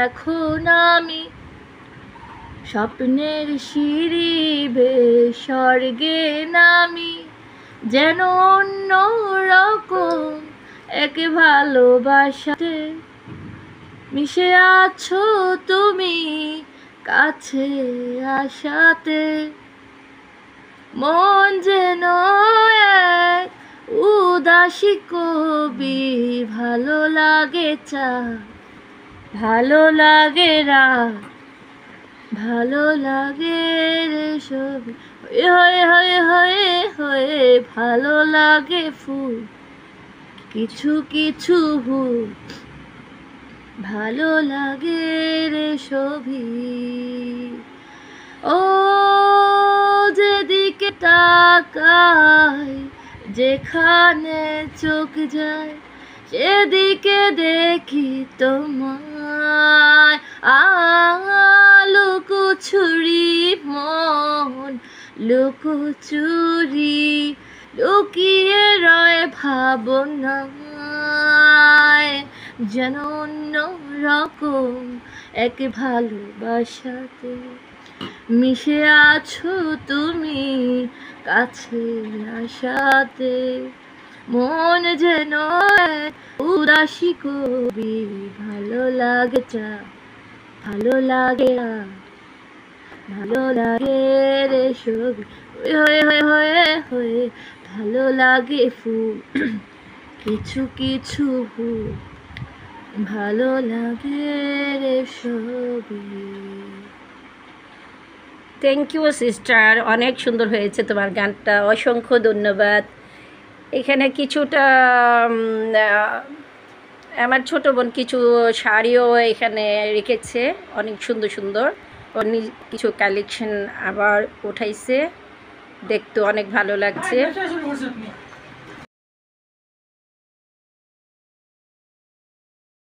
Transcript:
এখন আমি স্বপ্নের সিঁড়ি বেয়ে স্বর্গে নামি, যেন অন্য রকম এক ভালোবাসাতে মিশে আছো তুমি কাছে আসাতে। মন যেন এক উদাসী কবি, ভালো লাগে চা, ভালো লাগে রাত, ভালো লাগে রে ছবি, হয়ে হয়ে হয়ে হয়ে ভালো লাগে ফুল, কিছু কিছু ভুল, ভালো লাগে রে ছবি। ও যেদিকে তাকাই, যেখানে চোখ যায়, সেদিকে দেখি তোমায়। লুকোচুরি মন লুকোচুরি, লুকিয়ে রয় ভাবনায়, যেন অন্য রকম এক ভালোবাসাতে মিশে আছো তুমি কাছে আসাতে। মন যেন উদাসী কবি, ভালো লাগে চা, ভালো লাগে ভালো লাগে রে ছবি, হয়ে হয়ে হয়ে হয়ে ভালো লাগে ফুল, কিছু কিছু ফুল, ভালো লাগে রে ছবি। থ্যাংক ইউ সিস্টার, অনেক সুন্দর হয়েছে তোমার গানটা, অসংখ্য ধন্যবাদ। এখানে কিছুটা আমার ছোট বোন কিছু শাড়িও এখানে রেখেছে, অনেক সুন্দর সুন্দর কিছু কালেকশন আবার উঠাইছে, দেখতে অনেক ভালো লাগছে।